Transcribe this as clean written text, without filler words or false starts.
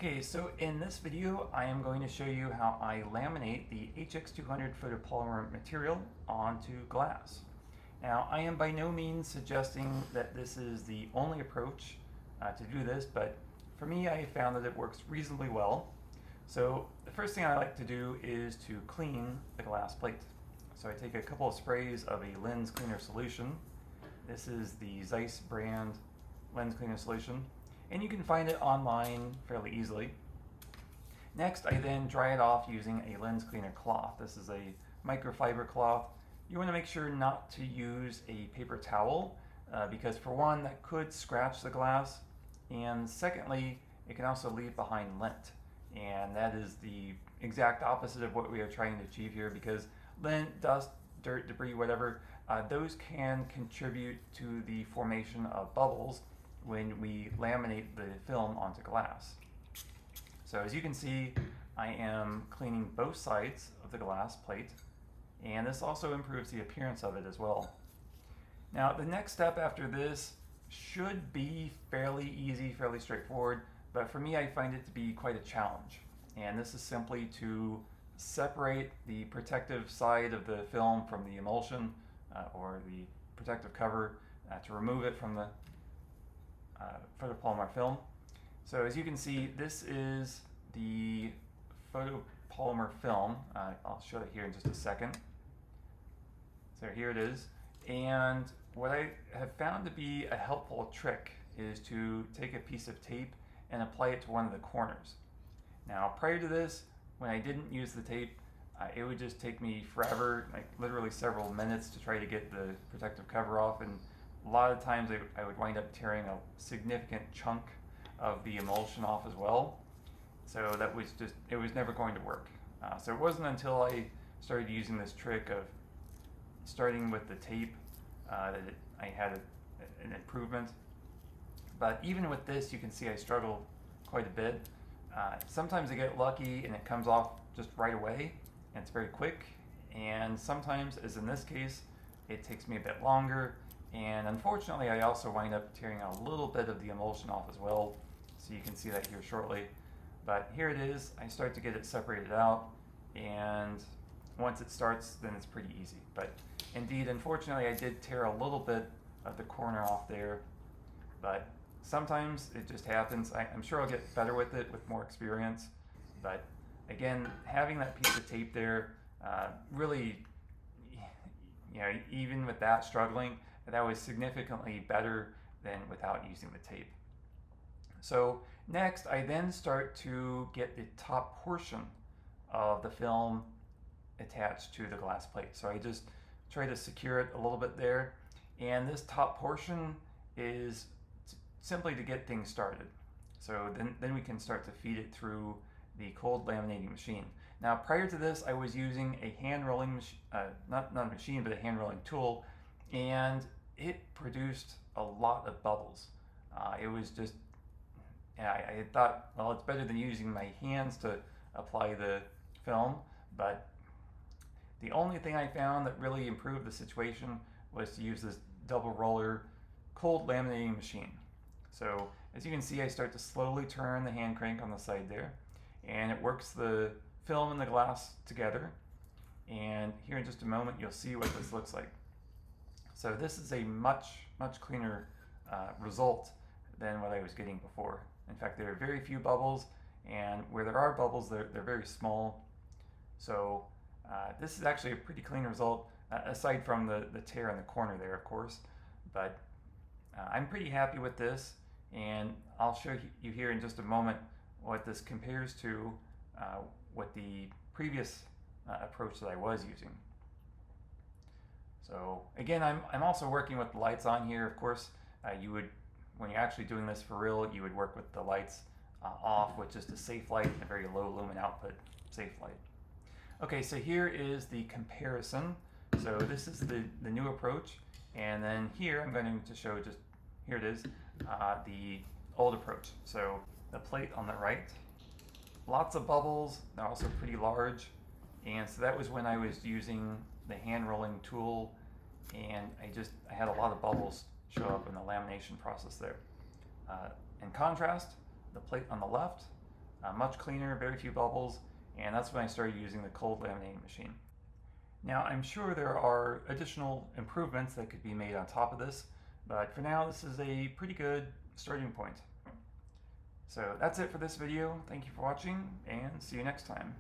Okay, so in this video, I am going to show you how I laminate the HX200 photopolymer material onto glass. Now, I am by no means suggesting that this is the only approach to do this, but for me, I found that it works reasonably well. So the first thing I like to do is to clean the glass plate. So I take a couple of sprays of a lens cleaner solution. This is the Zeiss brand lens cleaner solution, and you can find it online fairly easily. Next, I then dry it off using a lens cleaner cloth. This is a microfiber cloth. You want to make sure not to use a paper towel because for one, that could scratch the glass, and secondly, it can also leave behind lint. And that is the exact opposite of what we are trying to achieve here, because lint, dust, dirt, debris, whatever, those can contribute to the formation of bubbles when we laminate the film onto glass. So as you can see, I am cleaning both sides of the glass plate, and this also improves the appearance of it as well. Now, the next step after this should be fairly easy, fairly straightforward, but for me, I find it to be quite a challenge. And this is simply to separate the protective side of the film from the emulsion or the protective cover to remove it from the photopolymer film. So as you can see, this is the photopolymer film. I'll show it here in just a second. So here it is. And what I have found to be a helpful trick is to take a piece of tape and apply it to one of the corners. Now, prior to this, when I didn't use the tape, it would just take me forever, like literally several minutes, to try to get the protective cover off, and a lot of times I would wind up tearing a significant chunk of the emulsion off as well. So that was just, it was never going to work. So it wasn't until I started using this trick of starting with the tape that I had an improvement. But even with this, you can see I struggle quite a bit. Sometimes I get lucky and it comes off just right away, and it's very quick. And sometimes, as in this case, it takes me a bit longer. And unfortunately, I also wind up tearing a little bit of the emulsion off as well. So you can see that here shortly. But here it is. I start to get it separated out. And once it starts, then it's pretty easy. But indeed, unfortunately, I did tear a little bit of the corner off there. But sometimes it just happens. I'm sure I'll get better with it with more experience. But again, having that piece of tape there really, even with that struggling, that was significantly better than without using the tape. So next, I then start to get the top portion of the film attached to the glass plate. So I just try to secure it a little bit there. And this top portion is simply to get things started. So then we can start to feed it through the cold laminating machine. Now, prior to this, I was using a hand rolling, not a machine, but a hand rolling tool, and it produced a lot of bubbles. It was just, I thought, well, it's better than using my hands to apply the film, but the only thing I found that really improved the situation was to use this double roller cold laminating machine. So as you can see, I start to slowly turn the hand crank on the side there, and it works the film and the glass together. And here in just a moment, you'll see what this looks like. So this is a much cleaner result than what I was getting before. In fact, there are very few bubbles, and where there are bubbles, they're very small. So this is actually a pretty clean result, aside from the tear in the corner there, of course. But I'm pretty happy with this, and I'll show you here in just a moment what this compares to what the previous approach that I was using. So again, I'm also working with the lights on here. Of course, you would, when you're actually doing this for real, you would work with the lights off with just a safe light, a very low lumen output safe light. Okay, so here is the comparison. So this is the new approach, and then here I'm going to show just, here it is, the old approach. So the plate on the right, lots of bubbles, they're also pretty large, and so that was when I was using the hand rolling tool, and I had a lot of bubbles show up in the lamination process there. In contrast, the plate on the left, much cleaner, very few bubbles, and that's when I started using the cold laminating machine. Now, I'm sure there are additional improvements that could be made on top of this, but for now, this is a pretty good starting point. So that's it for this video. Thank you for watching, and see you next time.